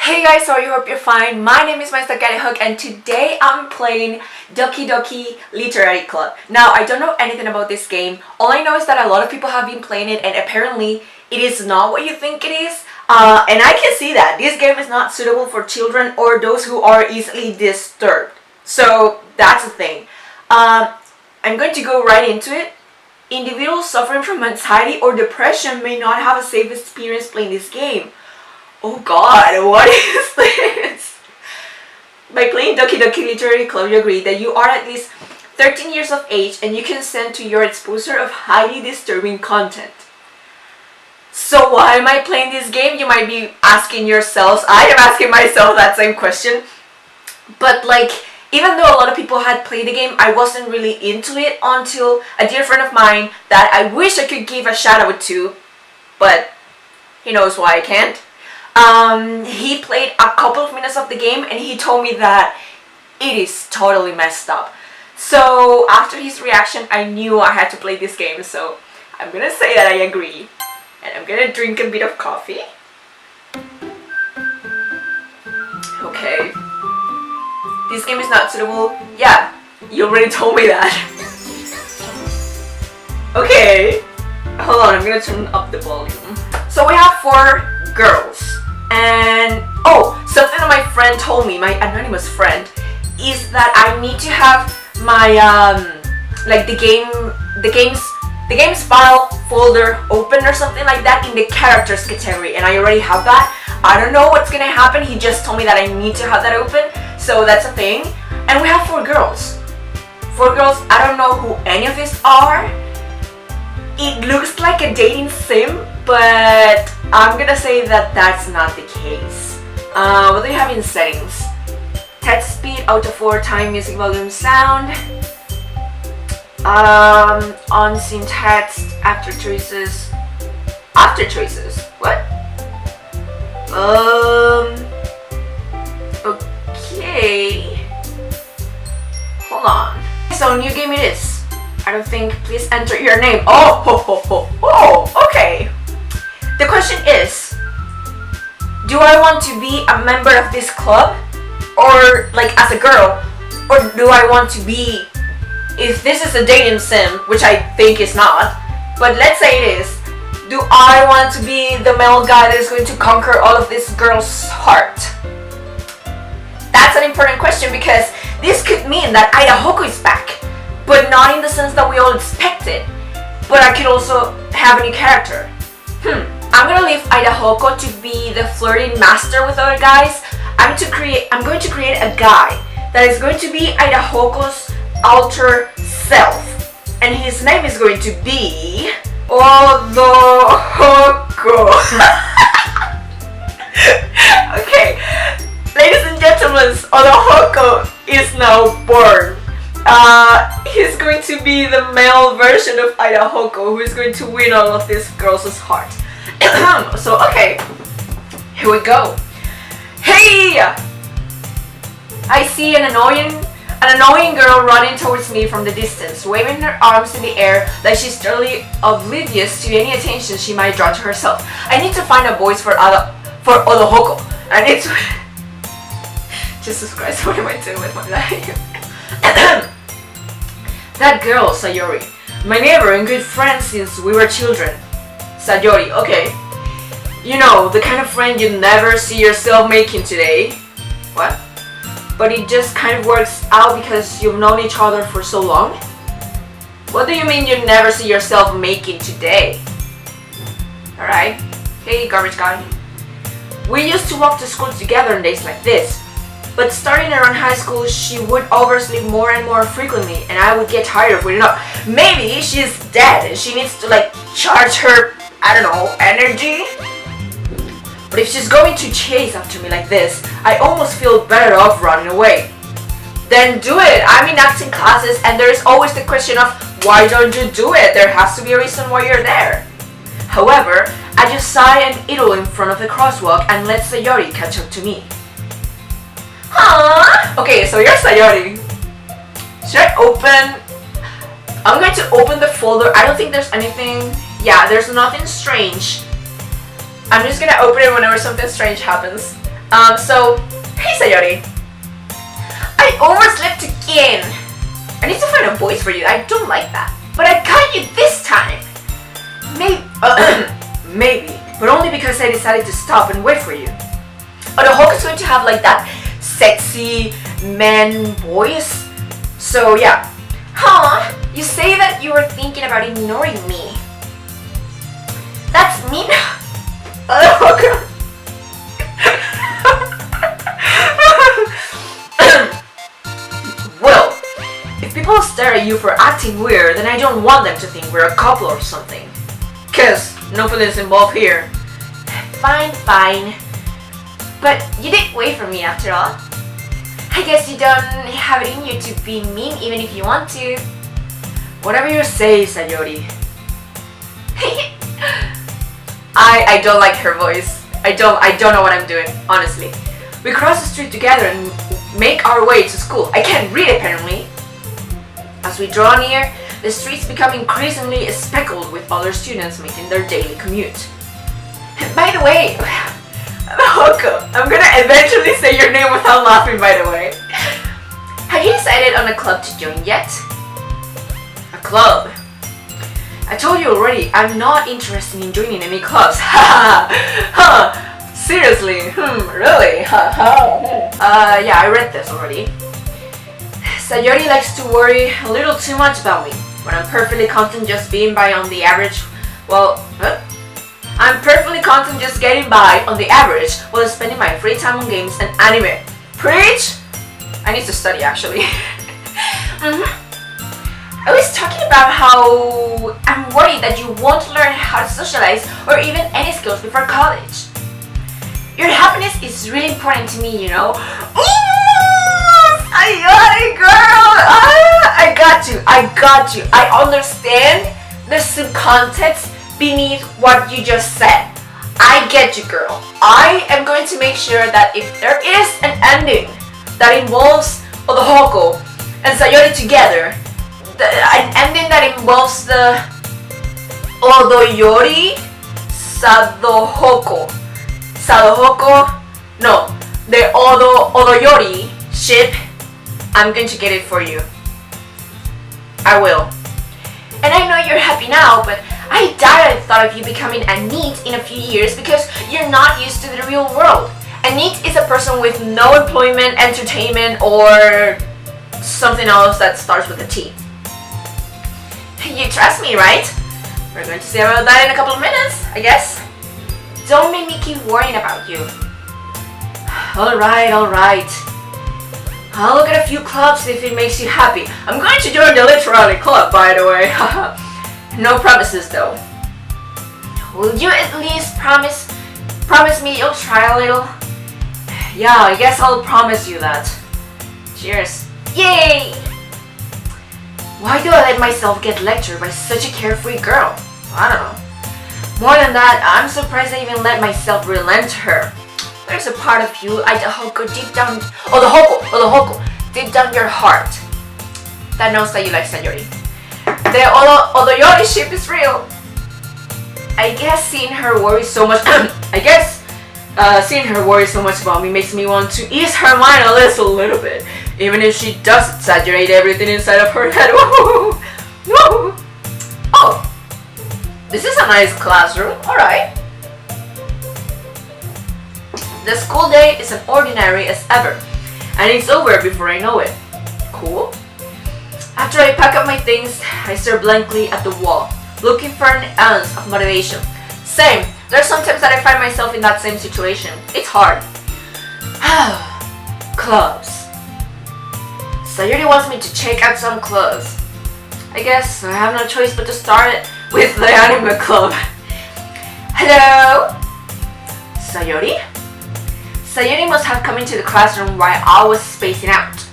Hey guys, so I hope you're fine. My name is Mindstuck Idajock and today I'm playing Doki Doki Literary Club. Now, I don't know anything about this game. All I know is that a lot of people have been playing it and apparently it is not what you think it is. And I can see that. This game is not suitable for children or those who are easily disturbed. So, that's the thing. I'm going to go right into it. Individuals suffering from anxiety or depression may not have a safe experience playing this game. Oh god, what is this? By playing Doki Doki Literary Club, you agree that you are at least 13 years of age and you consent to your exposure of highly disturbing content. So why am I playing this game? You might be asking yourselves. I am asking myself that same question. But like, even though a lot of people had played the game, I wasn't really into it until a dear friend of mine that I wish I could give a shout out to, but he knows why I can't. He played a couple of minutes of the game and he told me that it is totally messed up. So after his reaction, I knew I had to play this game, so I'm gonna say that I agree. And I'm gonna drink a bit of coffee. Okay. This game is not suitable. Yeah, you already told me that. Okay. Hold on, I'm gonna turn up the volume. So we have 4 girls. And oh, something that my friend told me, my anonymous friend, is that I need to have my like the game's file folder open or something like that in the characters category, and I already have that. I don't know what's gonna happen. He just told me that I need to have that open, so that's a thing. And we have 4 girls. 4 girls. I don't know who any of these are. It looks like a dating sim, but I'm gonna say that that's not the case. What do you have in settings? Text speed, auto 4, time, music volume, sound. On-scene text, after choices. After choices? What? Okay. Hold on. So new game it is. I don't think, please enter your name. Oh, okay. The question is, do I want to be a member of this club? Or like as a girl? Or do I want to be, if this is a dating sim, which I think is not, but let's say it is, do I want to be the male guy that is going to conquer all of this girl's heart? That's an important question because this could mean that Idajocko is back. But not in the sense that we all expected. But I could also have a new character. I'm gonna leave Idajocko to be the flirting master with other guys. I'm going to create a guy that is going to be Idajocko's alter self. And his name is going to be Odojocko. Okay. Ladies and gentlemen, Odojocko is now born. He's going to be the male version of Idajocko who is going to win all of this girl's heart. So, okay, here we go. Hey! I see an annoying girl running towards me from the distance, waving her arms in the air like she's totally oblivious to any attention she might draw to herself. I need to find a voice for Odojocko. I need to... Jesus Christ, what am I doing with my life? That girl, Sayori. My neighbor and good friend since we were children. Sayori, okay. You know, the kind of friend you never see yourself making today. What? But it just kind of works out because you've known each other for so long? What do you mean you never see yourself making today? Alright. Hey, garbage guy. We used to walk to school together on days like this. But starting around high school, she would oversleep more and more frequently, and I would get tired of waiting up. Maybe she's dead and she needs to like charge her, I don't know, energy? But if she's going to chase after me like this, I almost feel better off running away. Then do it! I'm in acting classes and there is always the question of why don't you do it? There has to be a reason why you're there. However, I just sigh and idle in front of the crosswalk and let Sayori catch up to me. Huh? Okay, so you're Sayori. Should I open? I'm going to open the folder. I don't think there's anything. Yeah, there's nothing strange. I'm just gonna open it whenever something strange happens. So, hey Sayori. I overslept again. I need to find a voice for you. I don't like that. But I got you this time. Maybe. But only because I decided to stop and wait for you. Odojocko is going to have like that sexy man voice. So yeah. Huh? You say that you were thinking about ignoring me. That's mean. Odojocko. Well, if people stare at you for acting weird, then I don't want them to think we're a couple or something. Cause no feelings involved here. Fine. But you did wait for me after all. I guess you don't have it in you to be mean even if you want to. Whatever you say, Sayori. I don't like her voice. I don't know what I'm doing, honestly. We cross the street together and make our way to school. I can't read apparently. As we draw near, the streets become increasingly speckled with other students making their daily commute. By the way, Jocko, I'm gonna eventually say your name without laughing, by the way. Have you decided on a club to join yet? A club? I told you already, I'm not interested in joining any clubs. Seriously? Really? Yeah, I read this already. Sayori likes to worry a little too much about me, when I'm perfectly content just being by on the average. I'm perfectly content just getting by on the average while spending my free time on games and anime. Preach! I need to study actually. I was talking about how I'm worried that you won't learn how to socialize or even any skills before college. Your happiness is really important to me, you know. Ooh, Sayori girl! I got you. I understand the subcontext beneath what you just said. I get you, girl. I am going to make sure that if there is an ending that involves Odojocko and Sayori together, an ending that involves the Odojori Sadojocko. No, the Odojori ship, I'm going to get it for you. I will. And I know you're happy now, but I doubt I thought of you becoming a NEET in a few years because you're not used to the real world. A NEET is a person with no employment, entertainment, or something else that starts with a T. You trust me, right? We're going to see about that in a couple of minutes, I guess. Don't make me keep worrying about you. Alright. I'll look at a few clubs if it makes you happy. I'm going to join the literary club, by the way. No promises though. Will you at least promise me you'll try a little? Yeah, I guess I'll promise you that. Cheers. Yay! Why do I let myself get lectured by such a carefree girl? I don't know. More than that, I'm surprised I even let myself relent to her. There's a part of you, Idajocko, deep down... Odojocko, deep down your heart that knows that you like Sayori. The Odojori ship is real. I guess seeing her worry so much... seeing her worry so much about me makes me want to ease her mind a little bit. Even if she does exaggerate everything inside of her head. Whoa. Oh, this is a nice classroom. Alright. The school day is as ordinary as ever, and it's over before I know it. Cool. After I pack up my things, I stare blankly at the wall, looking for an ounce of motivation. Same. There's sometimes that I find myself in that same situation. It's hard. Clubs. Sayori wants me to check out some clubs. I guess I have no choice but to start with the anime club. Hello? Sayori? Sayori must have come into the classroom while I was spacing out.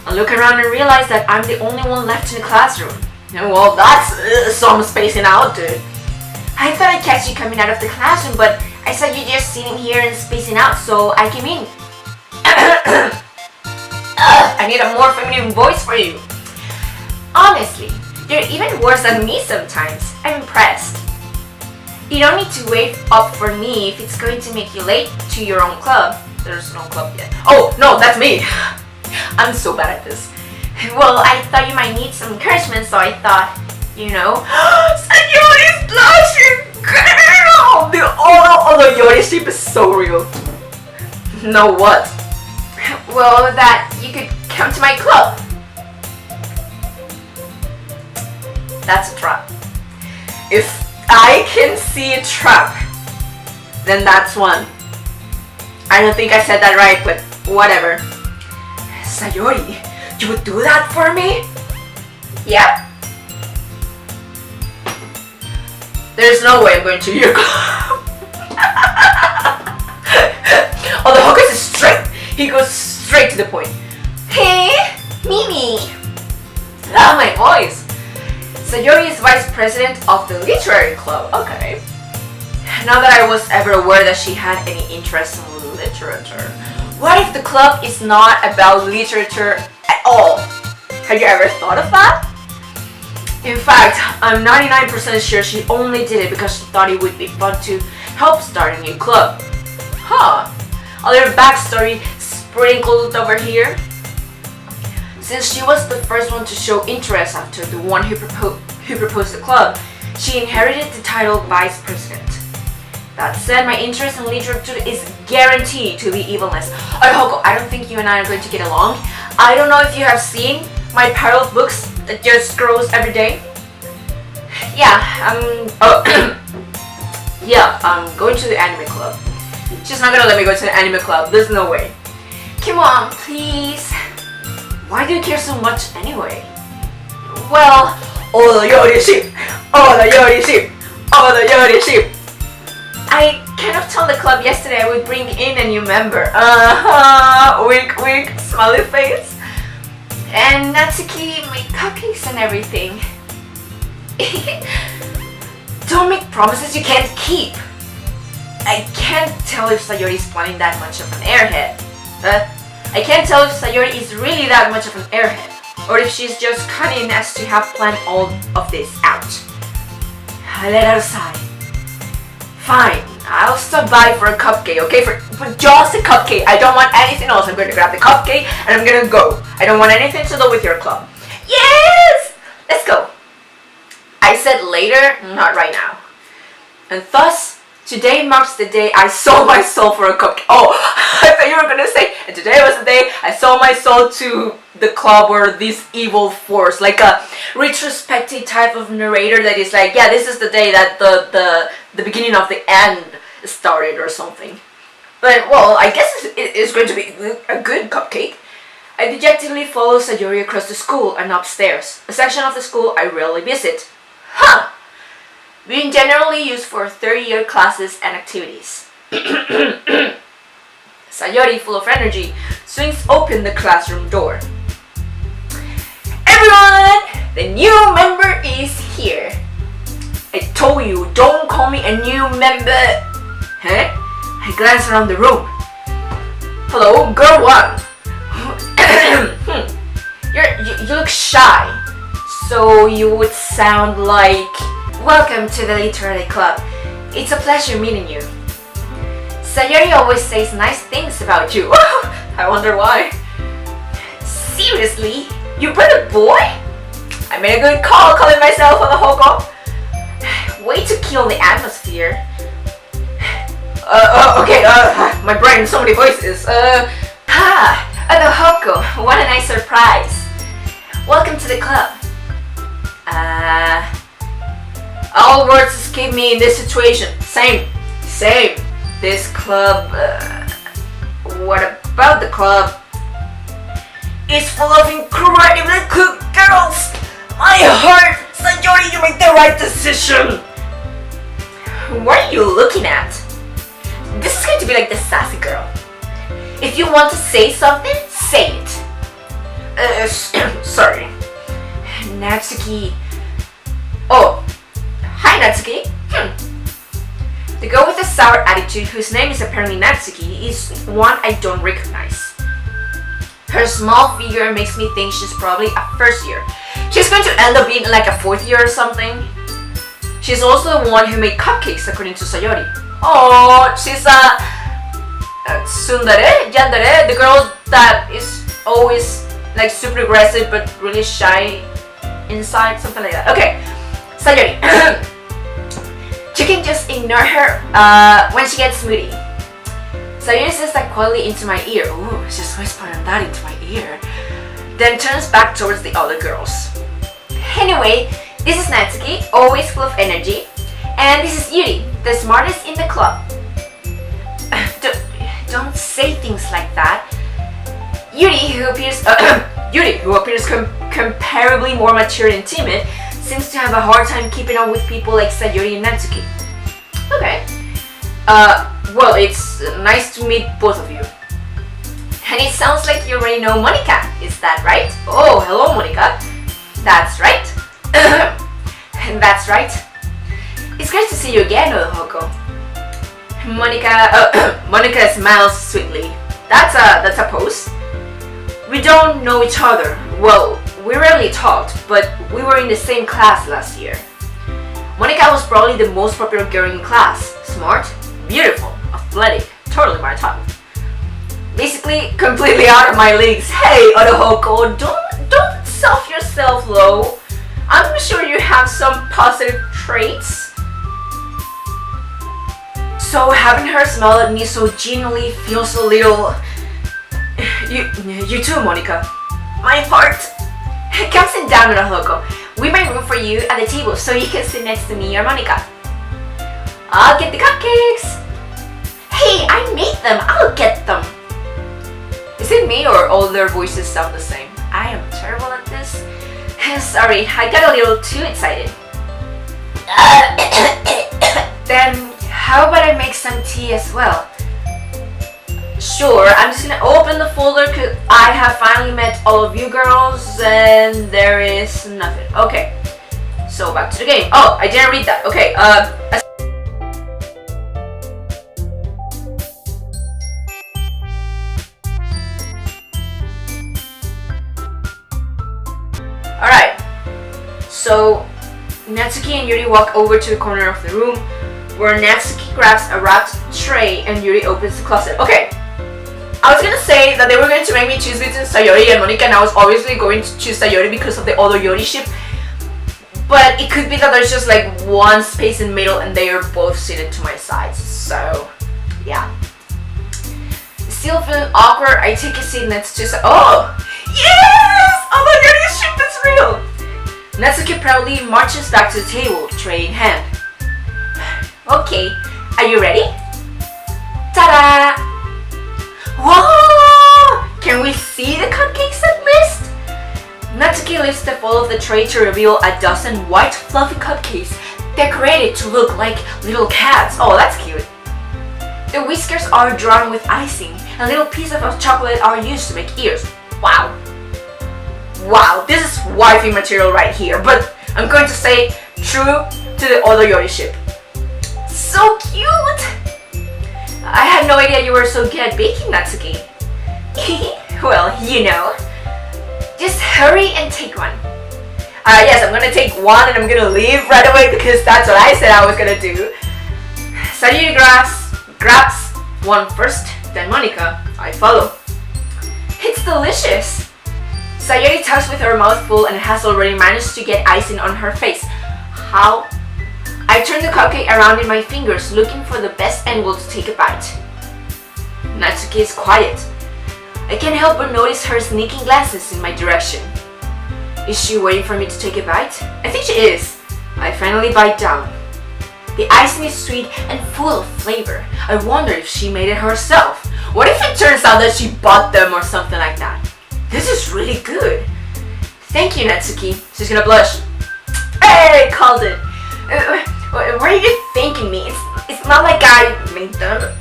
I look around and realize that I'm the only one left in the classroom. And well, that's some spacing out, dude. I thought I'd catch you coming out of the classroom, but I saw you just sitting here and spacing out, so I came in. I need a more feminine voice for you. Honestly, you're even worse than me sometimes. I'm impressed. You don't need to wait up for me if it's going to make you late to your own club. There's no club yet. Oh, no, that's me. I'm so bad at this. Well, I thought you might need some encouragement, so I thought, you know. Sayori's blushing, girl! The Odojocko shape is so real. No, what? Well, that you could come to my club. That's a trap. If I can see a trap, then that's one. I don't think I said that right, but whatever. Sayori, you would do that for me? Yeah? There's no way I'm going to your club. Odojocko is straight. He goes straight to the point. Hey, Mimi. Ah, my voice. Sayori is vice president of the literary club. Okay. Not that I was ever aware that she had any interest in literature. What if the club is not about literature at all? Have you ever thought of that? In fact, I'm 99% sure she only did it because she thought it would be fun to help start a new club. Huh. A little backstory sprinkled over here. Since she was the first one to show interest after the one who proposed the club, she inherited the title vice president. That said, my interest in literature is guaranteed to be evilness. Odojocko, I don't think you and I are going to get along. I don't know if you have seen my pile of books that just grows every day. Yeah, I'm going to the anime club. She's not gonna let me go to the anime club. There's no way. Come on, please. Why do you care so much anyway? Well, Odojocko sheep! Odojocko sheep! Odojocko sheep! I kind of told the club yesterday I would bring in a new member. Wink wink, smiley face. And Natsuki made cupcakes and everything. Don't make promises you can't keep. I can't tell if Sayori is planning that much of an airhead. I can't tell if Sayori is really that much of an airhead, or if she's just cunning as to have planned all of this out. I let her sigh. Fine, I'll stop by for a cupcake, okay? For just a cupcake. I don't want anything else. I'm going to grab the cupcake and I'm going to go. I don't want anything to do with your club. Yes! Let's go. I said later, not right now. And thus, today marks the day I sold my soul for a cupcake. Oh, I thought you were going to say, and today was the day I sold my soul to the club or this evil force. Like a retrospective type of narrator that is like, yeah, this is the day that the beginning of the end started or something. But, well, I guess it's going to be a good cupcake. I dejectedly follow Sayori across the school and upstairs, a section of the school I rarely visit. Huh! Being generally used for third-year classes and activities. Sayori, full of energy, swings open the classroom door. Everyone! The new member is here. I told you, don't call me a new member. Huh? I glance around the room. Hello, girl one. You look shy. So you would sound like... Welcome to the literary club. It's a pleasure meeting you. Sayori always says nice things about you. I wonder why. Seriously? You brought a boy? I made a good call calling myself Odojocko. Way to kill the atmosphere. Okay, my brain, so many voices. Odojocko, what a nice surprise. Welcome to the club. All words escape me in this situation. Same. This club, what about the club? It's full of incredibly cool girls. My heart, Sayori, you made the right decision. What are you looking at? This is going to be like the sassy girl. If you want to say something, say it. Sorry. Natsuki. Oh, hi Natsuki. The girl with a sour attitude, whose name is apparently Natsuki, is one I don't recognize. Her small figure makes me think she's probably a first year. She's going to end up being like a fourth year or something. She's also the one who made cupcakes according to Sayori. Oh, she's a tsundere, yandere, the girl that is always like super aggressive but really shy inside, something like that. Okay, Sayori. You can just ignore her when she gets moody. Sayori says that quietly into my ear. Ooh, just whispering that into my ear. Then turns back towards the other girls. Anyway, this is Natsuki, always full of energy. And this is Yuri, the smartest in the club. Don't say things like that. Yuri, who appears comparably more mature and timid, seems to have a hard time keeping up with people like Sayori and Natsuki. Okay. Well, it's nice to meet both of you. And it sounds like you already know Monica, is that right? Oh, hello Monica. That's right. And that's right. It's great to see you again, Odojocko. Monica smiles sweetly. That's a pose. We don't know each other. Well, we rarely talked, but we were in the same class last year. Monica was probably the most popular girl in class. Smart, beautiful, athletic, totally my type. Basically, completely out of my leagues. Hey, Odojocko, don't self yourself low. I'm sure you have some positive traits. So having her smile at me so genuinely feels a little... You too, Monica. My heart. Come sit down, Odojocko. We made room for you at the table so you can sit next to me or Monica. I'll get the cupcakes. Hey, I made them. I'll get them. Is it me or all their voices sound the same? I am terrible at this. Sorry, I got a little too excited. Then how about I make some tea as well? Sure, I'm just gonna open the folder because I have finally met all of you girls and there is nothing. Okay, so back to the game. Oh, I didn't read that. Okay, Alright, so Natsuki and Yuri walk over to the corner of the room where Natsuki grabs a wrapped tray and Yuri opens the closet. Okay, I was gonna say that they were going to make me choose between Sayori and Monica, and I was obviously going to choose Sayori because of the Odojocko ship. But it could be that there's just like one space in the middle and they are both seated to my sides. So, yeah. Still feeling awkward, I take a seat next to Oh! Yes! Odojocko ship is real! Natsuki proudly marches back to the table, tray in hand. Okay, are you ready? Ta-da! Whoa! Can we see the cupcakes at least? Natsuki lifts the fold of the tray to reveal a dozen white fluffy cupcakes decorated to look like little cats. Oh, that's cute. The whiskers are drawn with icing and little pieces of chocolate are used to make ears. Wow. Wow, this is wifey material right here, but I'm going to say true to the Odojocko ship. So cute! I had no idea you were so good at baking, Natsuki. Well, you know. Just hurry and take one. Yes, I'm gonna take one and I'm gonna leave right away because that's what I said I was gonna do. Sayori grabs one first, then Monica. I follow. It's delicious. Sayori talks with her mouth full and has already managed to get icing on her face. How? I turn the cupcake around in my fingers, looking for the best angle to take a bite. Natsuki is quiet. I can't help but notice her sneaking glances in my direction. Is she waiting for me to take a bite? I think she is. I finally bite down. The icing is sweet and full of flavor. I wonder if she made it herself. What if it turns out that she bought them or something like that? This is really good. Thank you, Natsuki. She's gonna blush. Hey, called it. Where are you thanking me? It's not like I made them.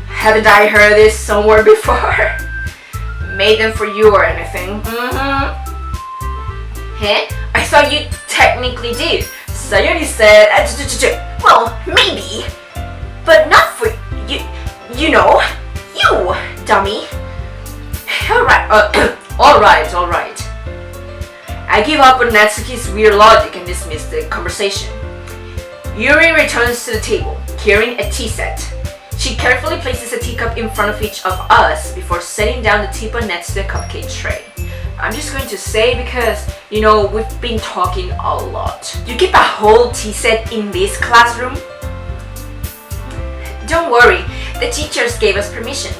Haven't I heard this somewhere before? Made them for you or anything? Huh? I thought you technically did. Sayori said, well, maybe. But not for you, you know. You, dummy. Alright, alright. I give up on Natsuki's weird logic and dismiss the conversation. Yuri returns to the table, carrying a tea set. She carefully places a teacup in front of each of us before setting down the teapot next to the cupcake tray. I'm just going to say because, you know, we've been talking a lot. You keep a whole tea set in this classroom? Don't worry, the teachers gave us permission.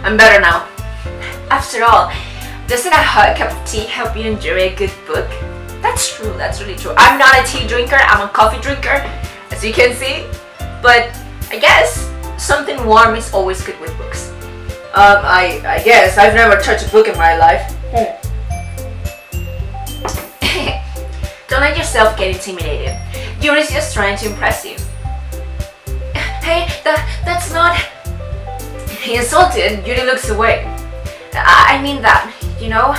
I'm better now. After all, doesn't a hot cup of tea help you enjoy a good book? That's true, that's really true. I'm not a tea drinker, I'm a coffee drinker, as you can see. But I guess something warm is always good with books. I guess I've never touched a book in my life. Don't let yourself get intimidated. Yuri's just trying to impress you. Hey, that's not... He insulted. Yuri looks away. I mean that, you know?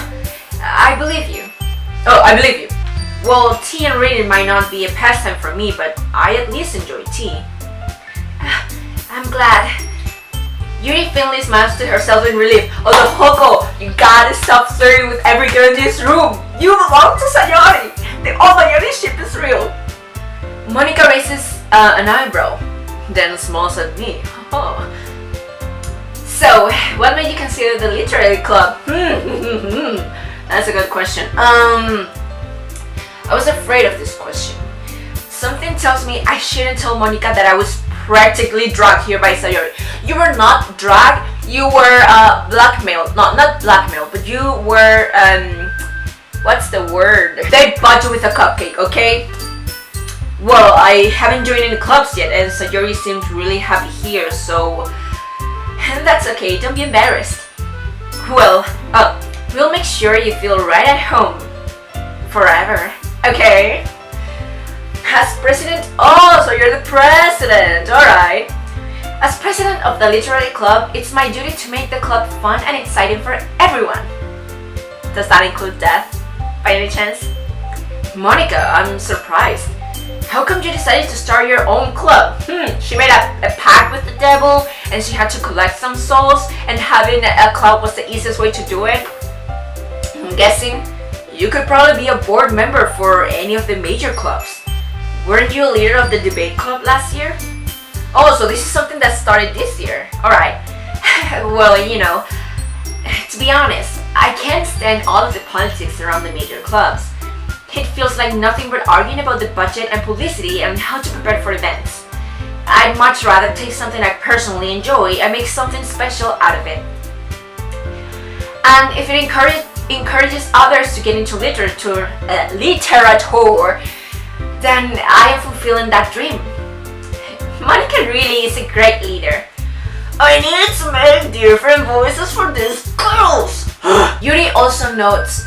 I believe you. Oh, I believe you. Well, tea and reading might not be a pastime for me, but I at least enjoy tea. I'm glad. Yuri faintly smiles to herself in relief. Odojocko, you gotta stop flirting with every girl in this room. You belong to Sayori. The Sayori ship is real. Monica raises an eyebrow, then smiles at me. Oh. So, what made you consider the literary club? That's a good question. I was afraid of this question. Something tells me I shouldn't tell Monica that I was practically dragged here by Sayori. You were not dragged, you were blackmailed. No, not blackmailed, but you were, what's the word? They bought you with a cupcake, okay? Well, I haven't joined any clubs yet, and Sayori seemed really happy here, so... And that's okay, don't be embarrassed. Well, we'll make sure you feel right at home. Forever, okay? As president, oh, so you're the president, alright. As president of the literary club, it's my duty to make the club fun and exciting for everyone. Does that include death, by any chance? Monica, I'm surprised. How come you decided to start your own club? She made a pact with the devil and she had to collect some souls, and having a club was the easiest way to do it. I'm guessing you could probably be a board member for any of the major clubs. Weren't you a leader of the debate club last year? Oh, so this is something that started this year. Alright. Well, you know, to be honest, I can't stand all of the politics around the major clubs. It feels like nothing but arguing about the budget and publicity and how to prepare for events. I'd much rather take something I personally enjoy and make something special out of it. And if it encourages others to get into literature, then I am fulfilling that dream. Monica really is a great leader. I need to make different voices for these girls. Yuri also nods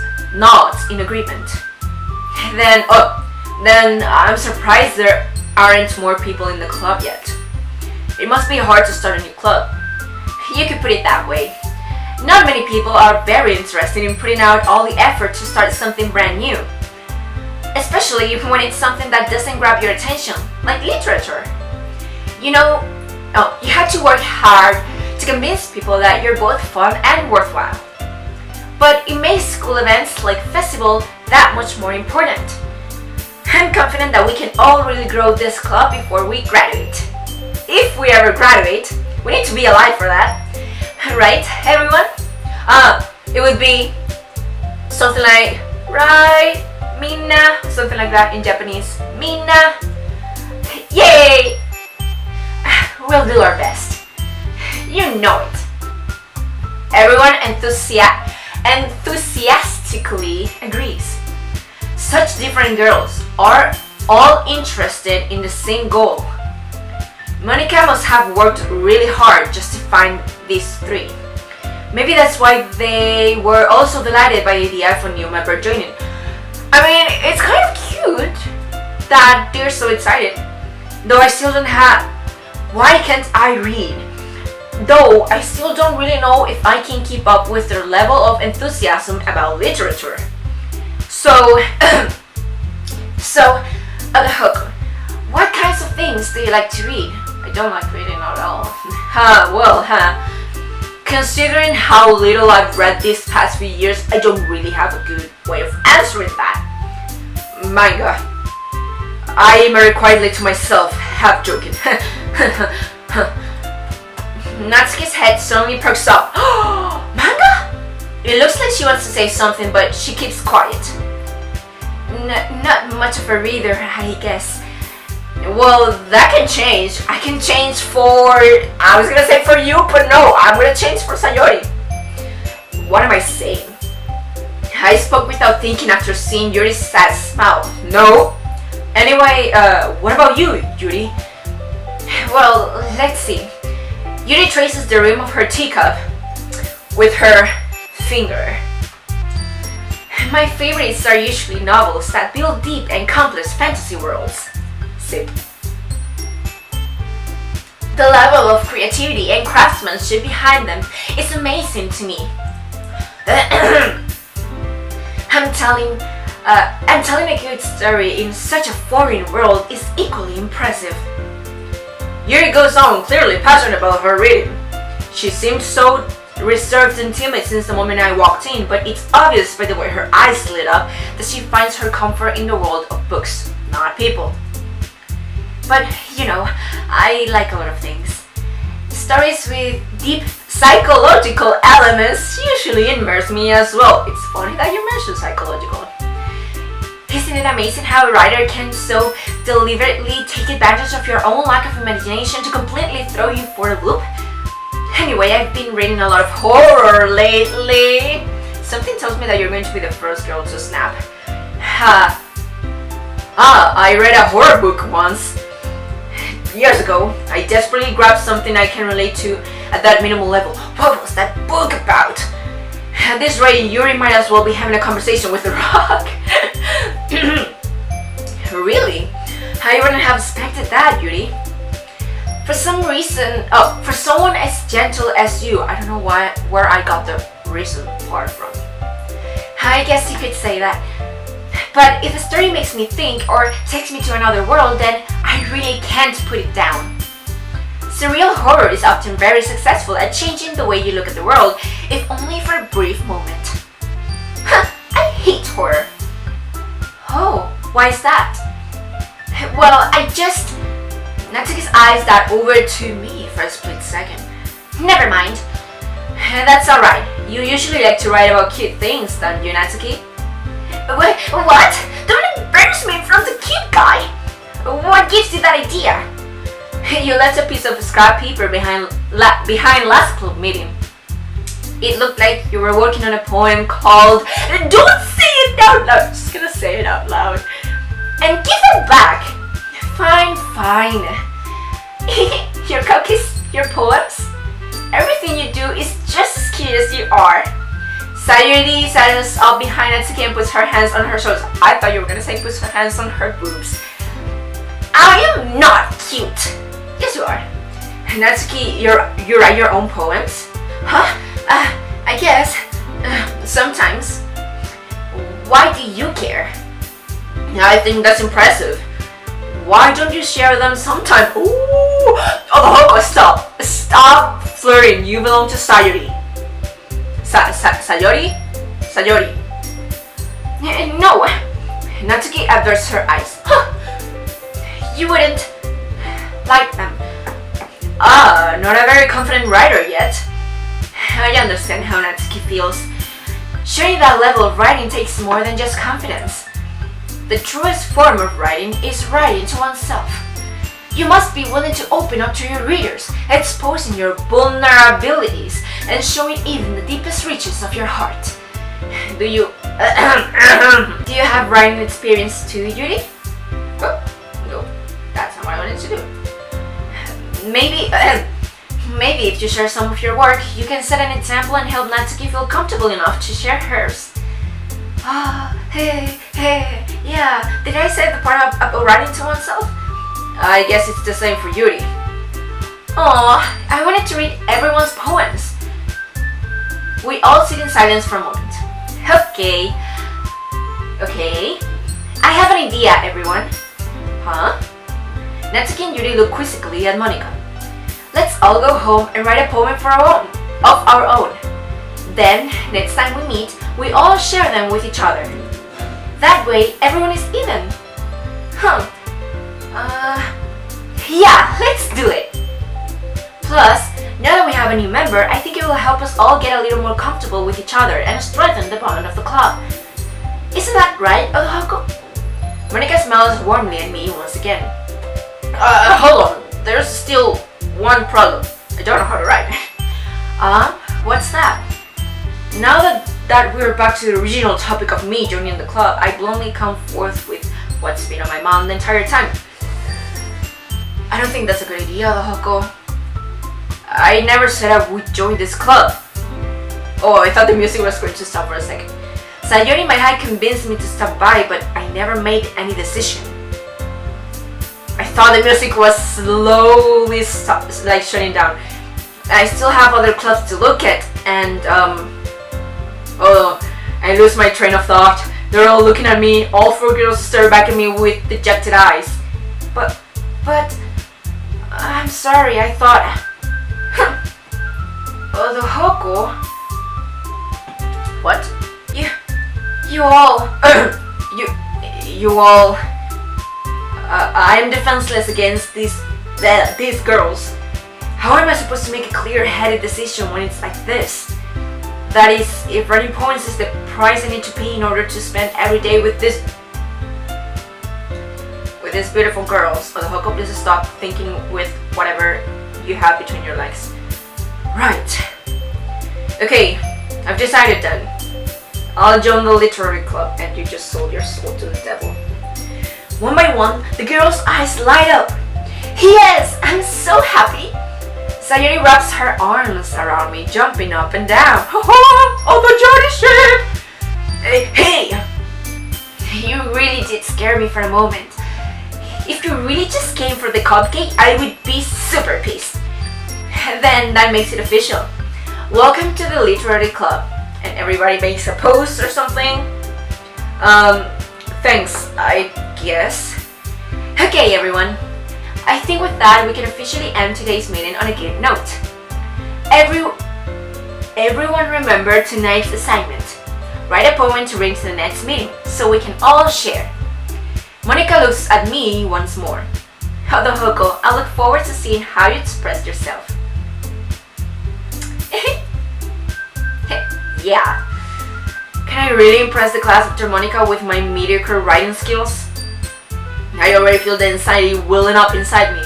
in agreement. Then I'm surprised there aren't more people in the club yet. It must be hard to start a new club. You could put it that way. Not many people are very interested in putting out all the effort to start something brand new. Especially when it's something that doesn't grab your attention, like literature. You know, you have to work hard to convince people that you're both fun and worthwhile. But it makes school events like festival that much more important. I'm confident that we can all really grow this club before we graduate. If we ever graduate, we need to be alive for that. Right, everyone? It would be something like, right, Minna, something like that in Japanese. Minna, yay! We'll do our best. You know it. Everyone enthusiastically agrees. Such different girls are all interested in the same goal. Monica must have worked really hard just to find these three. Maybe that's why they were also delighted by the idea of a new member joining. I mean, it's kind of cute that they're so excited. Though I still don't have... Why can't I read? Though I still don't really know if I can keep up with their level of enthusiasm about literature. So, Odojocko, what kinds of things do you like to read? I don't like reading at all. Considering how little I've read these past few years, I don't really have a good way of answering that. manga. I murmured quietly to myself, half joking. Natsuki's head suddenly perks up. Manga? It looks like she wants to say something, but she keeps quiet. Not much of a reader, I guess. Well, that can change. I can change for... I was gonna say for you, but no, I'm gonna change for Sayori. What am I saying? I spoke without thinking after seeing Yuri's sad smile. No. Anyway, what about you, Yuri? Well, let's see. Yuri traces the rim of her teacup with her finger. My favorites are usually novels that build deep and complex fantasy worlds. Sip. The level of creativity and craftsmanship behind them is amazing to me. I'm telling a good story in such a foreign world is equally impressive. Yuri goes on, clearly passionate about her reading. She seemed so reserved and timid since the moment I walked in, but it's obvious by the way her eyes lit up that she finds her comfort in the world of books, not people. But, you know, I like a lot of things. Stories with deep psychological elements usually immerse me as well. It's funny that you mentioned psychological. Isn't it amazing how a writer can so deliberately take advantage of your own lack of imagination to completely throw you for a loop? Anyway, I've been reading a lot of horror lately. Something tells me that you're going to be the first girl to snap. I read a horror book once. Years ago, I desperately grabbed something I can relate to at that minimal level. What was that book about? At this rate, Yuri might as well be having a conversation with a rock. Really? I wouldn't have expected that, Yuri. For some reason, for someone as gentle as you, I don't know where I got the reason part from. I guess you could say that. But if a story makes me think or takes me to another world, then I really can't put it down. Surreal horror is often very successful at changing the way you look at the world, if only for a brief moment. I hate horror. Oh, why is that? Well, Natsuki's eyes got over to me for a split second. Never mind. That's alright. You usually like to write about cute things, don't you, Natsuki? Wait, what? Don't embarrass me in front of the cute guy! What gives you that idea? You left a piece of scrap paper behind last club meeting. It looked like you were working on a poem called... Don't say it out loud! I'm just gonna say it out loud. And give it back! Fine. Your cookies, your poems, everything you do is just as cute as you are. Sayuri stands up behind Natsuki and puts her hands on her shoulders. I thought you were gonna say puts her hands on her boobs. I am not cute. Yes, you are. Natsuki, you write your own poems? Huh? I guess. Sometimes. Why do you care? I think that's impressive. Why don't you share them sometime? Ooh! Odojocko, stop! Stop flirting. You belong to Sayuri. Sayori? No. Natsuki averts her eyes. Huh. You wouldn't like them. Not a very confident writer yet. I understand how Natsuki feels. Sharing that level of writing takes more than just confidence. The truest form of writing is writing to oneself. You must be willing to open up to your readers, exposing your vulnerabilities and showing even the deepest reaches of your heart. Do you have writing experience too, Yuri? Oh, no, that's not what I wanted to do. Maybe if you share some of your work, you can set an example and help Natsuki feel comfortable enough to share hers. Yeah, did I say the part about writing to oneself? I guess it's the same for Yuri. I wanted to read everyone's poems. We all sit in silence for a moment. Okay. I have an idea, everyone. Huh? Natsuki and Yuri look quizzically at Monica. Let's all go home and write a poem of our own. Then, next time we meet, we all share them with each other. That way, everyone is even. Huh. Yeah, let's do it. Plus, now that we have a new member, I think it will help us all get a little more comfortable with each other and strengthen the bond of the club. Isn't that right, Odojocko? Monica smiles warmly at me once again. Hold on. There's still one problem. I don't know how to write. What's that? Now that we're back to the original topic of me joining the club, I bluntly come forth with what's been on my mind the entire time. I don't think that's a good idea, Jocko. I never said I would join this club. Oh, I thought the music was going to stop for a second. Sayori might have convinced me to stop by, but I never made any decision. I thought the music was slowly shutting down. I still have other clubs to look at, and I lose my train of thought. They're all looking at me. All 4 girls stare back at me with dejected eyes. But I'm sorry. I thought. Odojocko. What? You all. You all. I'm defenseless against these girls. How am I supposed to make a clear-headed decision when it's like this? That is, if running points is the price I need to pay in order to spend every day with these beautiful girls. Odojocko, please stop thinking with whatever you have between your legs. Right. Okay, I've decided then. I'll join the literary club, and you just sold your soul to the devil. One by one, the girls' eyes light up. Yes, I'm so happy. Sayori wraps her arms around me, jumping up and down. Oh, the Johnny ship! Hey! You really did scare me for a moment. If you really just came for the cupcake, I would be super pissed. Then that makes it official. Welcome to the literary club. And everybody makes a pose or something. Thanks, I guess. Okay, everyone. I think with that, we can officially end today's meeting on a good note. Everyone remember tonight's assignment. Write a poem to bring to the next meeting, so we can all share. Monica looks at me once more. Odojocko, I look forward to seeing how you express yourself. Yeah. Can I really impress the class after Monica with my mediocre writing skills? I already feel the anxiety welling up inside me.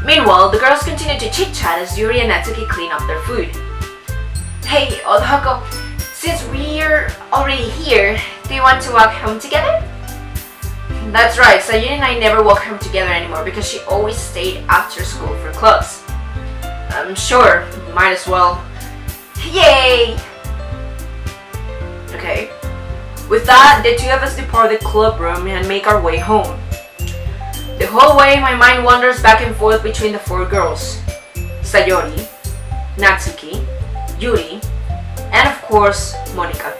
Meanwhile, the girls continue to chit-chat as Yuri and Natsuki clean up their food. Hey, Odojocko, since we're already here, do you want to walk home together? That's right, Sayuri and I never walk home together anymore because she always stayed after school for clubs. I'm sure, might as well. Yay! Okay. With that, the two of us depart the club room and make our way home. The whole way, my mind wanders back and forth between the 4 girls. Sayori, Natsuki, Yuri, and of course, Monica.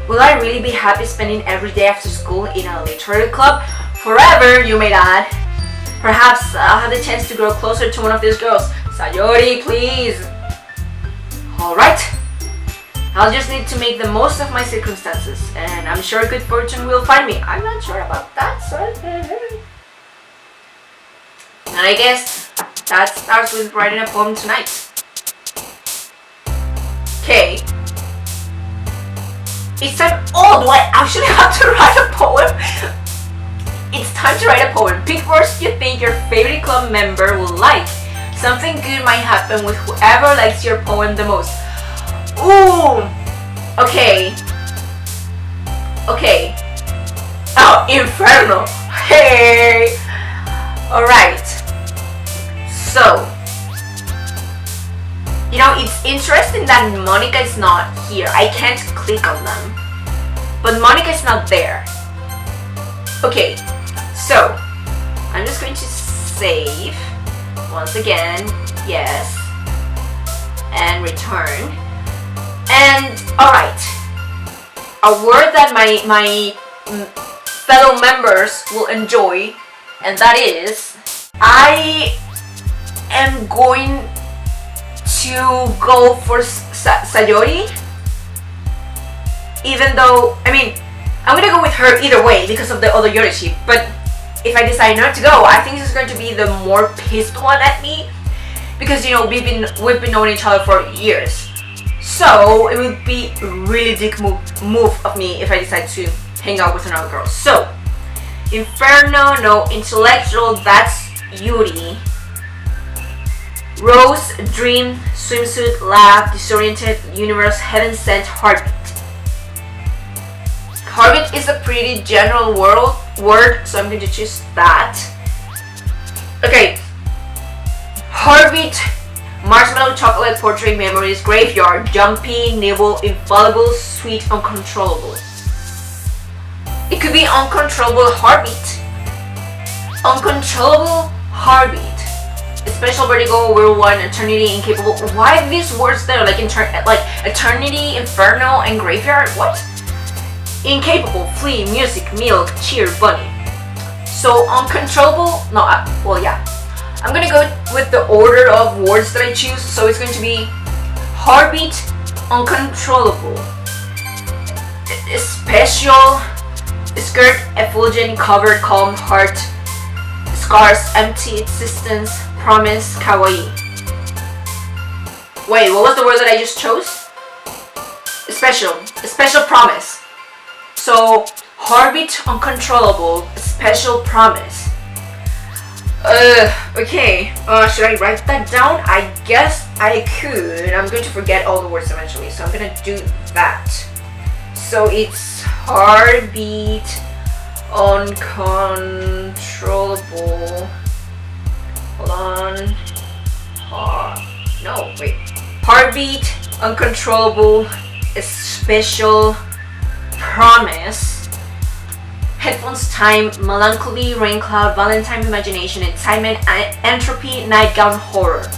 Will I really be happy spending every day after school in a literary club? Forever, you may add. Perhaps I'll have the chance to grow closer to one of these girls. Sayori, please. Alright. I'll just need to make the most of my circumstances, and I'm sure good fortune will find me. I'm not sure about that, so... And I guess that starts with writing a poem tonight. Okay. It's time... Oh, do I actually have to write a poem? It's time to write a poem. Pick words you think your favorite club member will like. Something good might happen with whoever likes your poem the most. Ooh! Okay. Okay. Oh, Inferno! Hey! Alright. So, you know, it's interesting that Monica is not here. I can't click on them. But Monica is not there. Okay, so, I'm just going to save. Once again, yes. And return. And, alright. A word that my fellow members will enjoy, and that is, I am going to go for Sayori, even though, I mean, I'm gonna go with her either way because of the Odojocko. But if I decide not to go, I think this is going to be the more pissed one at me, because you know we've been knowing each other for years. So it would be a really dick move of me if I decide to hang out with another girl. So Inferno, no. Intellectual, that's Yuri. Rose, Dream, Swimsuit, Lab, Disoriented, Universe, Heaven Sent, Heartbeat. Heartbeat is a pretty general word, so I'm going to choose that. Okay. Heartbeat, Marshmallow, Chocolate, Portrait, Memories, Graveyard, Jumpy, Nibble, Infallible, Sweet, Uncontrollable. It could be Uncontrollable Heartbeat. Uncontrollable Heartbeat. Special, Vertigo, Whirlwind, Eternity, Incapable. Why are these words there? Like Eternity, Inferno, and Graveyard? What? Incapable, Flea, Music, Milk, Cheer, Bunny. So Uncontrollable, no, well yeah. I'm gonna go with the order of words that I choose. So it's going to be Heartbeat, Uncontrollable, Special, Skirt, Effulgent, Covered, Calm, Heart, Scars, Empty, Existence, Promise, Kawaii. Wait, what was the word that I just chose? Special Promise. So Heartbeat, Uncontrollable, Special Promise. Okay. Should I write that down? I guess I could. I'm going to forget all the words eventually, so I'm gonna do that. So it's Heartbeat, Uncontrollable. Hold on. No, wait. Heartbeat, Uncontrollable, Special Promise. Headphones, Time, Melancholy, Rain Cloud, Valentine, Imagination, Excitement, Entropy, Nightgown, Horror.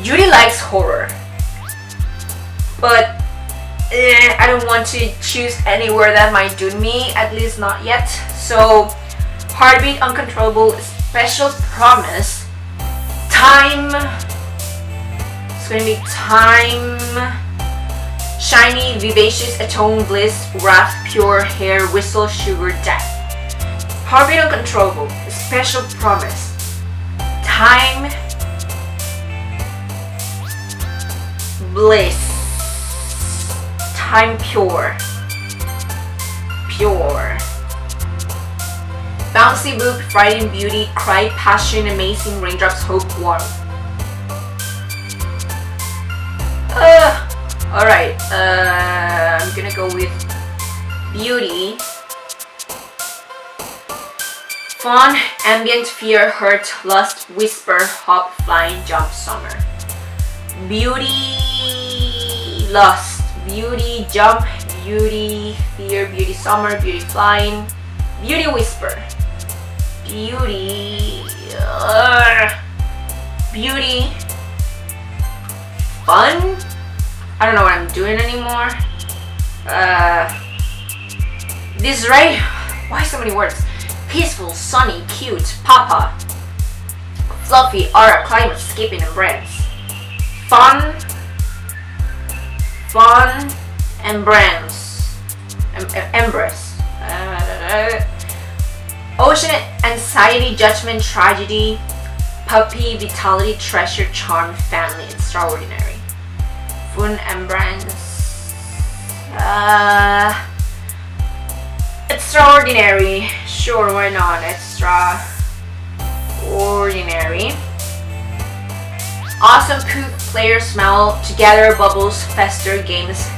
Judy likes horror, but I don't want to choose any word that might do me, at least not yet. So Heartbeat, Uncontrollable, Special Promise, Time. It's gonna be Time. Shiny, Vivacious, Atone, Bliss, Wrath, Pure, Hair, Whistle, Sugar, Death. Heartbeat, Uncontrollable, Special Promise, Time, Bliss, Time, Pure, Bouncy, Boop, Frightened, Beauty, Cry, Passion, Amazing, Raindrops, Hope, Warm. Alright, I'm gonna go with Beauty. Fun, Ambient, Fear, Hurt, Lust, Whisper, Hop, Flying, Jump, Summer. Beauty, Lust, Beauty, Jump, Beauty, Fear, Beauty, Summer, Beauty, Flying, Beauty, Whisper. Beauty, Beauty, Fun. I don't know what I'm doing anymore. This right? Why so many words? Peaceful, sunny, cute, papa. Fluffy, aura, climate, skipping, and brands. Fun, and brands. Embrace. Ocean, anxiety, judgment, tragedy. Puppy, vitality, treasure, charm, family, extraordinary. Fun and brands. Extraordinary. Sure, why not? Extraordinary. Awesome, poop, player, smell, together, bubbles, fester, games,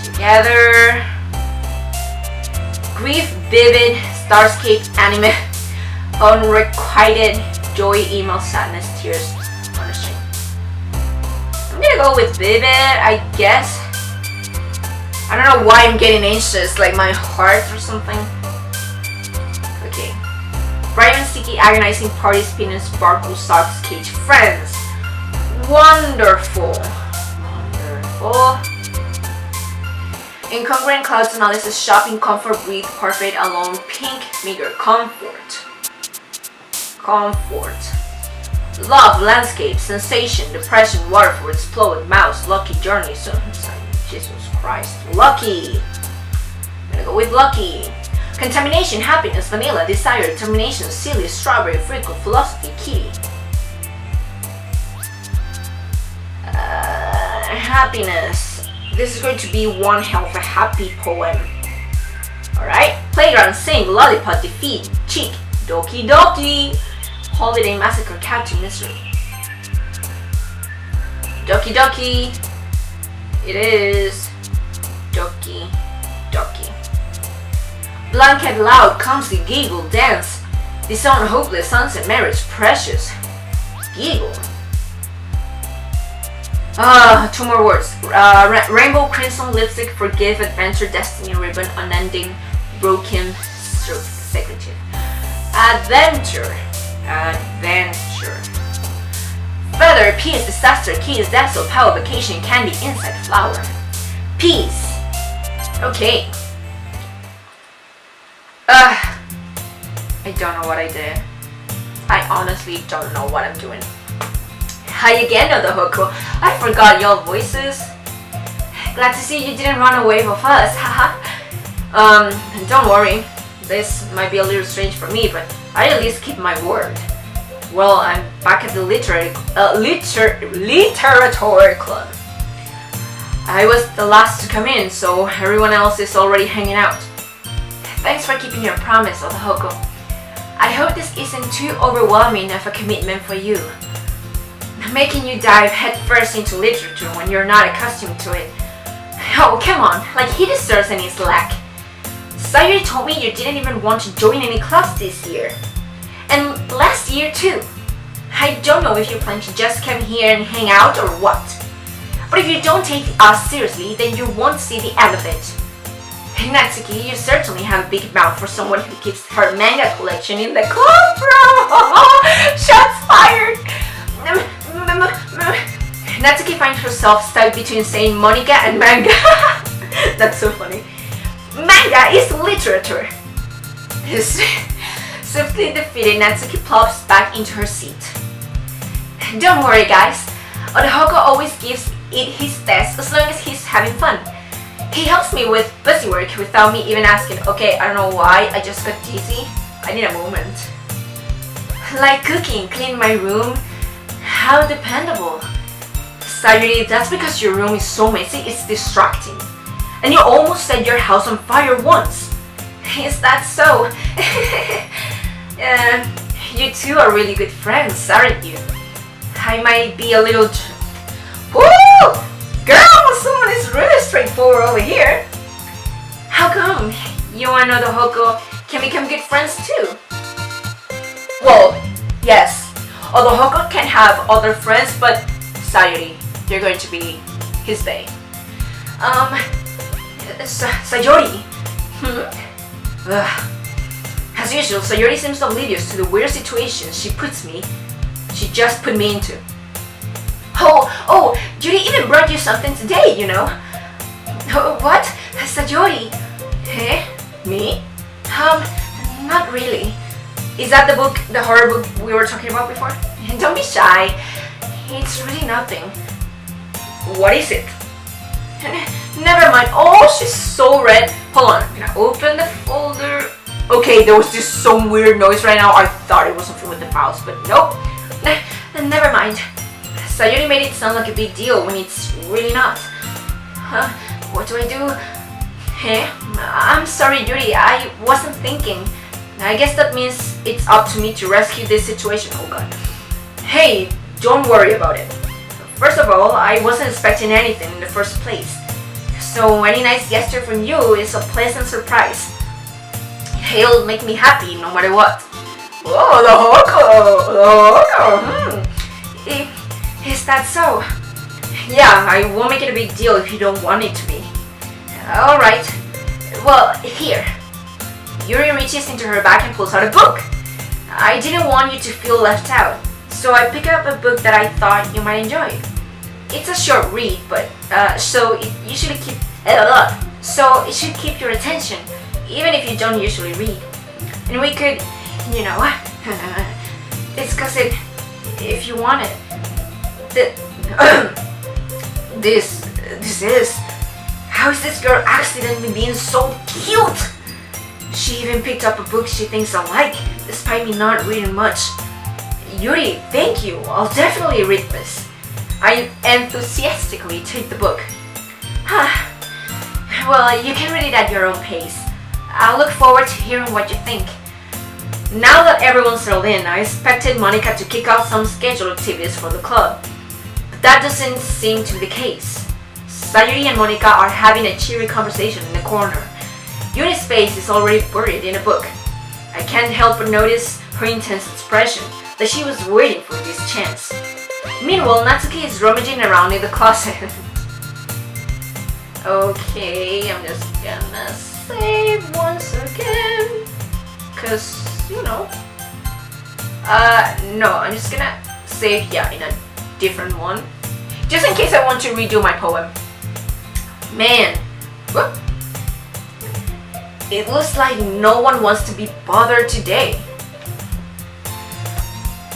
together. Grief, vivid, starscape, anime, unrequited, joy, email, sadness, tears, understanding. I'm gonna go with vivid, I guess. I don't know why I'm getting anxious, like my heart or something. Okay. Bright and sticky, agonizing, party, spinning, sparkle, socks, cage, friends. Wonderful. Incongruent, clouds, analysis, shopping, comfort, breathe, perfect, alone, pink, meager, comfort. Love, landscape, sensation, depression, waterfall, explode, mouse, lucky, journey, sunshine, Jesus Christ. Lucky. I'm gonna go with lucky. Contamination, happiness, vanilla, desire, determination, silly, strawberry, freckle, philosophy, kitty. Happiness. This is going to be one hell of a happy poem. Alright. Playground, sing, lollipop, defeat, cheek, Doki Doki. Holiday, massacre, captain, misery. Doki Doki. It is Doki Doki. Blanket, loud, clumsy, giggle, dance. Disown, hopeless, sunset, marriage, precious. Giggle. Two more words. Rainbow, crimson, lipstick, forgive, adventure, destiny, ribbon, unending, broken, secretive. Adventure. Adventure. Feather, peace, disaster, keys, dazzle, power, vacation, candy, insect, flower. Peace. Okay. I don't know what I did. I honestly don't know what I'm doing. Hi again, Odojocko. I forgot your voices. Glad to see you didn't run away with us, haha. Don't worry. This might be a little strange for me, but I at least keep my word. Well, I'm back at the literary club. I was the last to come in, so everyone else is already hanging out. Thanks for keeping your promise, Odojocko. I hope this isn't too overwhelming of a commitment for you. Making you dive headfirst into literature when you're not accustomed to it. Oh, come on, like he deserves any slack. Sayuri told me you didn't even want to join any clubs this year. And last year too. I don't know if you plan to just come here and hang out or what. But if you don't take us seriously, then you won't see the end of it. Natsuki, you certainly have a big mouth for someone who keeps her manga collection in the club, bro! Shots fired! Natsuki finds herself stuck between saying Monica and manga. That's so funny. Manga is literature. Swiftly defeated, Natsuki plops back into her seat. Don't worry, guys. Odojocko always gives it his best as long as he's having fun. He helps me with busywork without me even asking. Okay, I don't know why, I just got dizzy. I need a moment. Like cooking, cleaning my room. How dependable. Sayuri, that's because your room is so messy, it's distracting. And you almost set your house on fire once. Is that so? You two are really good friends, aren't you? I might be a little... Woo! Girl, someone is really straightforward over here. How come? You and Odojocko can become good friends too? Well, yes. Odojocko can have other friends, but Sayuri, you're going to be his bae. Sayori. As usual, Sayori seems oblivious to the weird situations she just put me into. Oh, Judy even brought you something today, you know. What? Sayori? Eh? Me? Not really. Is that the book, the horror book we were talking about before? Don't be shy. It's really nothing. What is it? Never mind. Oh, she's so red. Hold on. I'm gonna open the folder. Okay, there was just some weird noise right now. I thought it was something with the mouse, but nope. Never mind. Sayuri made it sound like a big deal when it's really not. What do I do? Hey, I'm sorry, Yuri. I wasn't thinking. I guess that means it's up to me to rescue this situation. Oh god. Hey, don't worry about it. First of all, I wasn't expecting anything in the first place. So any nice gesture from you is a pleasant surprise. It'll make me happy no matter what. Oh, the Hoko! Is that so? Yeah, I won't make it a big deal if you don't want it to be. Alright. Well, here. Yuri reaches into her bag and pulls out a book. I didn't want you to feel left out, so I picked up a book that I thought you might enjoy. It's a short read, but so it should keep your attention, even if you don't usually read. And we could, you know, discuss it if you wanted. This is How is this girl accidentally being so cute? She even picked up a book she thinks I like, despite me not reading much. Yuri, thank you. I'll definitely read this. I enthusiastically take the book. Well, you can read it at your own pace. I'll look forward to hearing what you think. Now that everyone's settled in, I expected Monica to kick off some scheduled activities for the club. But that doesn't seem to be the case. Sayuri and Monica are having a cheery conversation in the corner. Yuri's face is already buried in a book. I can't help but notice her intense expression, that she was waiting for this chance. Meanwhile, Natsuki is rummaging around in the closet. Okay, I'm just gonna save once again. Cause, you know. No, I'm just gonna save, in a different one. Just in case I want to redo my poem. Man, whoop. It looks like no one wants to be bothered today.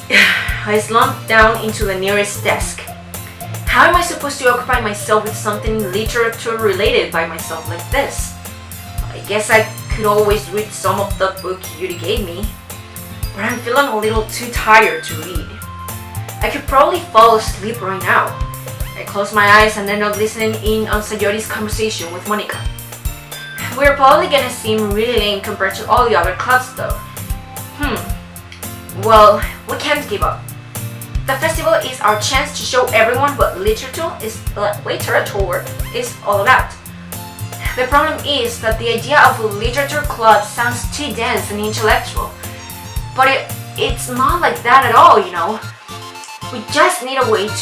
I slumped down into the nearest desk. How am I supposed to occupy myself with something literature related by myself like this? I guess I could always read some of the book Yuri gave me, but I'm feeling a little too tired to read. I could probably fall asleep right now. I close my eyes and end up listening in on Sayori's conversation with Monica. We're probably gonna seem really lame compared to all the other clubs though. Well, we can't give up. The festival is our chance to show everyone what literature is all about. The problem is that the idea of a literature club sounds too dense and intellectual. But it's not like that at all, you know. We just need a way of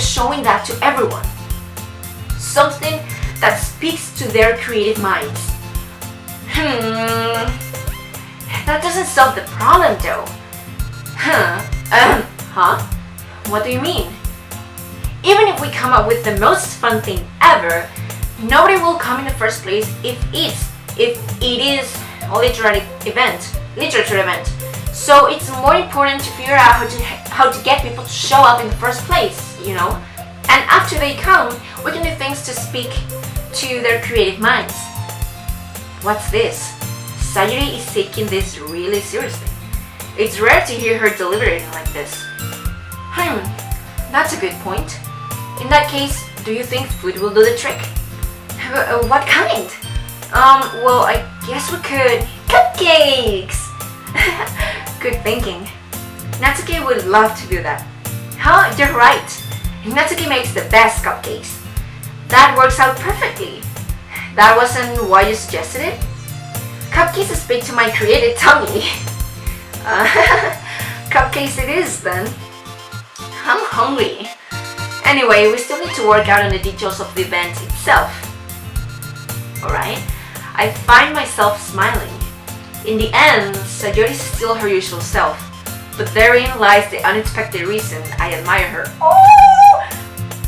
showing that to everyone. Something that speaks to their creative minds. That doesn't solve the problem though. What do you mean? Even if we come up with the most fun thing ever, nobody will come in the first place if it is a literature event. So it's more important to figure out how to get people to show up in the first place, you know? And after they come, we can do things to speak to their creative minds. What's this? Sayuri is taking this really seriously. It's rare to hear her deliberating like this. That's a good point. In that case, do you think food will do the trick? What kind? Well, I guess we could... Cupcakes! Good thinking. Natsuki would love to do that. You're right. Natsuki makes the best cupcakes. That works out perfectly. That wasn't why you suggested it? Cupcakes speak to my creative tummy. Cupcakes it is then. I'm hungry. Anyway, we still need to work out on the details of the event itself. Alright? I find myself smiling. In the end, Sayori is still her usual self, but therein lies the unexpected reason I admire her.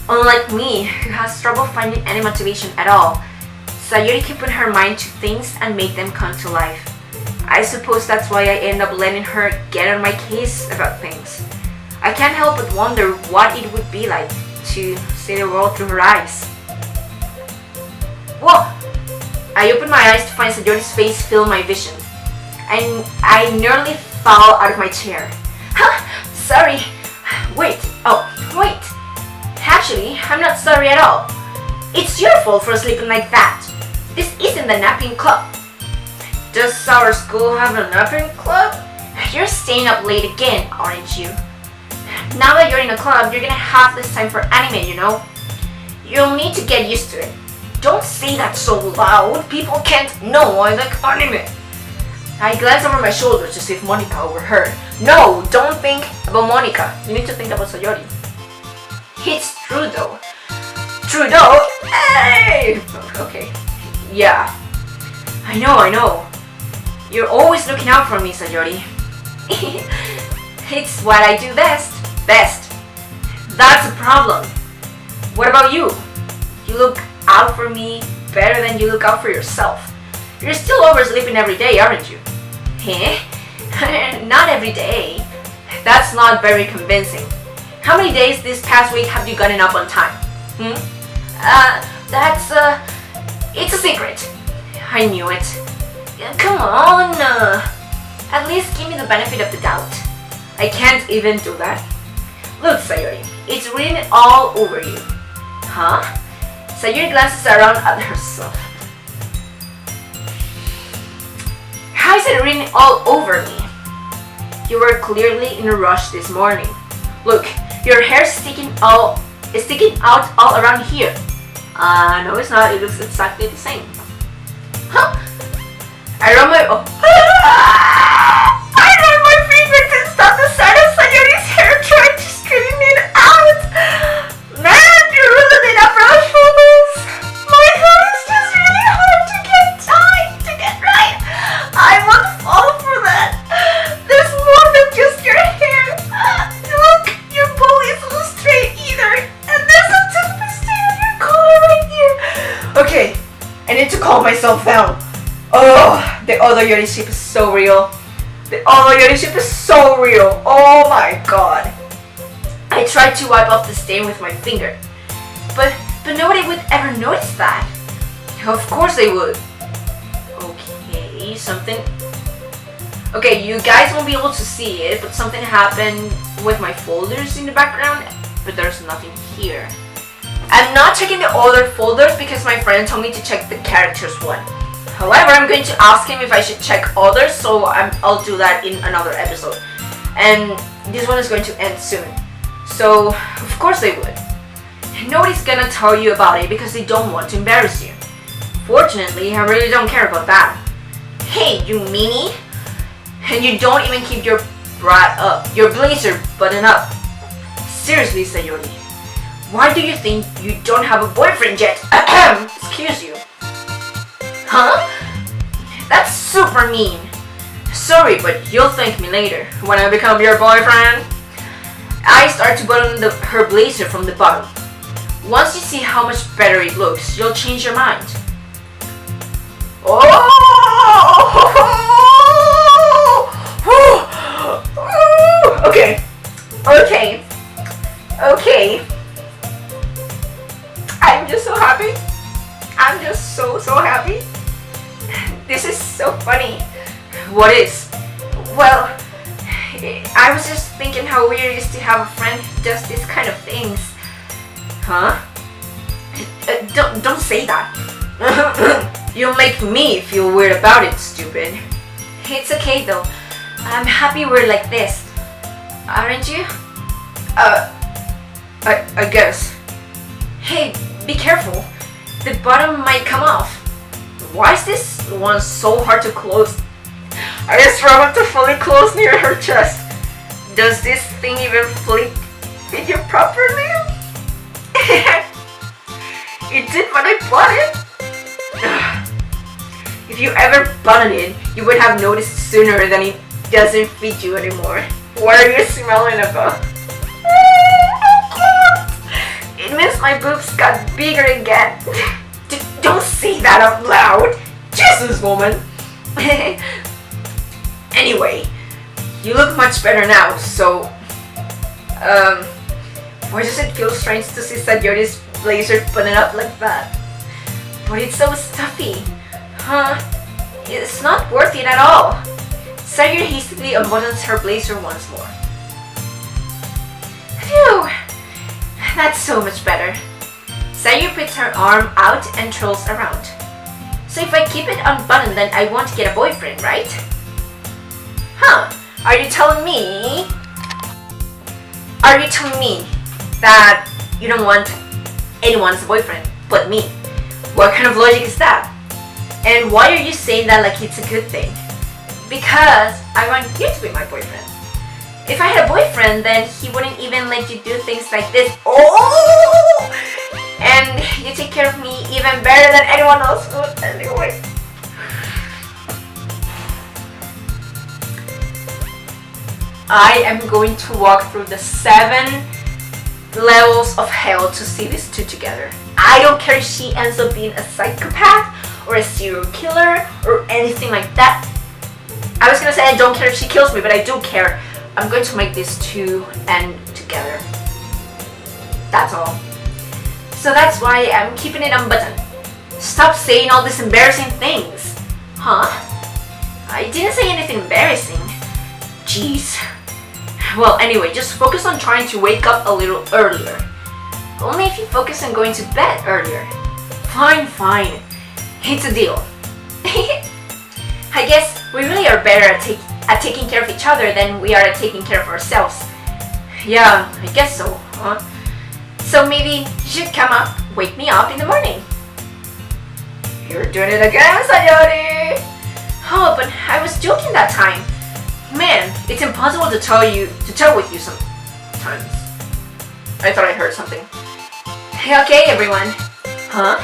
Unlike me, who has trouble finding any motivation at all, Sayori can put her mind to things and make them come to life. I suppose that's why I end up letting her get on my case about things. I can't help but wonder what it would be like to see the world through her eyes. Whoa! I opened my eyes to find Sayori's face fill my vision. And I nearly fell out of my chair. Sorry. Wait. Actually, I'm not sorry at all. It's your fault for sleeping like that. This isn't the napping club. Does our school have a napping club? You're staying up late again, aren't you? Now that you're in a club, you're gonna have less time for anime, you know? You'll need to get used to it. Don't say that so loud. People can't know I like anime. I glanced over my shoulder to see if Monica overheard. No, don't think about Monica. You need to think about Sayori. It's true though. Hey! Okay. Yeah. I know. You're always looking out for me, Sayori. It's what I do best. That's a problem. What about you? You look out for me better than you look out for yourself. You're still oversleeping every day, aren't you? Not every day. That's not very convincing. How many days this past week have you gotten up on time? It's a secret. I knew it. Come on. At least give me the benefit of the doubt. I can't even do that. Look, Sayori, it's written all over you. Huh? Sayori glances around at herself. How is it written all over me? You were clearly in a rush this morning. Look, your hair's sticking out all around here. No, it's not. It looks exactly the same. Huh? I run my finger to stop the side of Sayori's hair, trying to straighten it out. Man, you really did not brush for this. My hair is just really hard to get right. I won't fall for that. There's more than just your hair. Look, your bow isn't straight either, and there's a toothpaste on your collar right here. Okay, I need to calm myself down. Oh, the Odojocko is so real. The Odojocko is so real. Oh my god. I tried to wipe off the stain with my finger, but nobody would ever notice that. Of course they would. Okay, you guys won't be able to see it, but something happened with my folders in the background, but there's nothing here. I'm not checking the other folders because my friend told me to check the characters one. However, I'm going to ask him if I should check others, so I'll do that in another episode. And this one is going to end soon. So, of course they would. Nobody's gonna tell you about it because they don't want to embarrass you. Fortunately, I really don't care about that. Hey, you meanie! And you don't even keep your blazer buttoned up. Seriously, Sayori, why do you think you don't have a boyfriend yet? Excuse you. Huh? That's super mean. Sorry, but you'll thank me later when I become your boyfriend. I start to button her blazer from the bottom. Once you see how much better it looks, you'll change your mind. Oh! Okay. I'm just so happy. I'm just so happy. This is so funny. What is? Well, I was just thinking how weird it is to have a friend who does these kind of things. Huh? Don't say that. You'll make me feel weird about it, stupid. It's okay though. I'm happy we're like this. Aren't you? I guess. Hey, be careful. The bottom might come off. Why is this one so hard to close? I struggle to fully close near her chest. Does this thing even fit you properly? It did when I bought it. If you ever button it, you would have noticed sooner than it doesn't fit you anymore. What are you smelling about? It means my boobs got bigger again. Don't say that out loud. Jesus, woman. Anyway, you look much better now, so... Why does it feel strange to see Sayori's blazer buttoned up like that? But it's so stuffy. Huh? It's not worth it at all. Sayori hastily unbuttons her blazer once more. Phew! That's so much better. Sayori puts her arm out and twirls around. So if I keep it unbuttoned, then I won't get a boyfriend, right? Huh? Are you telling me that you don't want anyone as a boyfriend but me? What kind of logic is that? And why are you saying that like it's a good thing? Because I want you to be my boyfriend. If I had a boyfriend, then he wouldn't even let you do things like this. Oh! And you take care of me even better than anyone else would anyway. I am going to walk through the 7 levels of hell to see these two together. I don't care if she ends up being a psychopath or a serial killer or anything like that. I was gonna say I don't care if she kills me, but I do care. I'm going to make these two end together. That's all. So that's why I'm keeping it unbuttoned. Stop saying all these embarrassing things. Huh? I didn't say anything embarrassing. Jeez. Well, anyway, just focus on trying to wake up a little earlier. Only if you focus on going to bed earlier. Fine. It's a deal. I guess we really are better at taking care of each other than we are at taking care of ourselves. Yeah, I guess so, huh? So maybe you should come up, wake me up in the morning. You're doing it again, Sayori! Oh, but I was joking that time. Man, it's impossible to tell with you sometimes. I thought I heard something. Okay, everyone. Huh?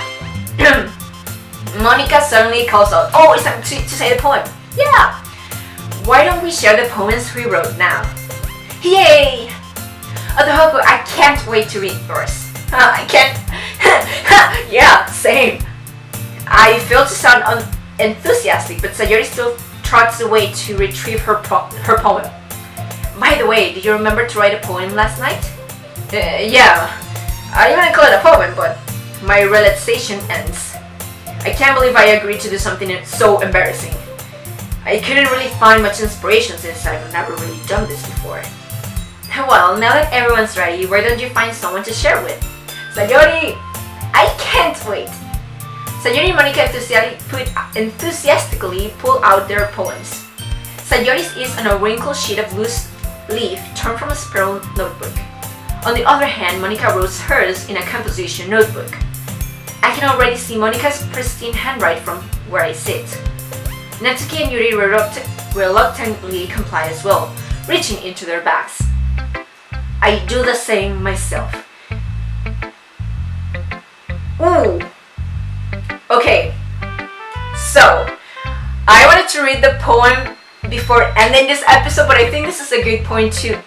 Monica suddenly calls out, oh, it's time to say the poem. Yeah! Why don't we share the poems we wrote now? Yay! Odojocko, I can't wait to read yours. I can't. Yeah, same. I fail to sound enthusiastic, but Sayori still trots away to retrieve her poem. By the way, did you remember to write a poem last night? Yeah. I wouldn't call it a poem, but my realization ends. I can't believe I agreed to do something so embarrassing. I couldn't really find much inspiration since I've never really done this before. Well, now that everyone's ready, why don't you find someone to share with? Sayori! I can't wait! Sayori and Monica enthusiastically pull out their poems. Sayori's is on a wrinkled sheet of loose leaf torn from a spiral notebook. On the other hand, Monica wrote hers in a composition notebook. I can already see Monica's pristine handwriting from where I sit. Natsuki and Yuri reluctantly comply as well, reaching into their bags. I do the same myself. Ooh! Okay, so I wanted to read the poem before ending this episode, but I think this is a good point to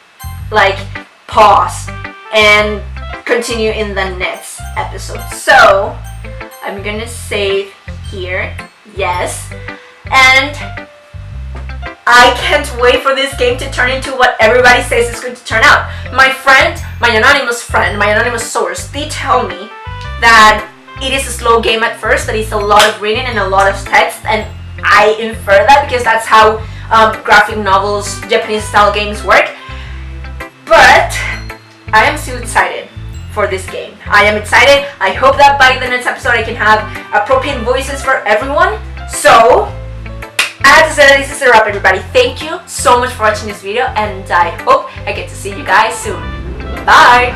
pause and continue in the next episode. So I'm gonna save here, yes, and I can't wait for this game to turn into what everybody says it's going to turn out. My anonymous source, they tell me that it is a slow game at first, that it's a lot of reading and a lot of text, and I infer that because that's how graphic novels, Japanese style games work. But I am still excited for this game. I am excited. I hope that by the next episode I can have appropriate voices for everyone. So, as I said, this is a wrap, everybody. Thank you so much for watching this video, and I hope I get to see you guys soon. Bye!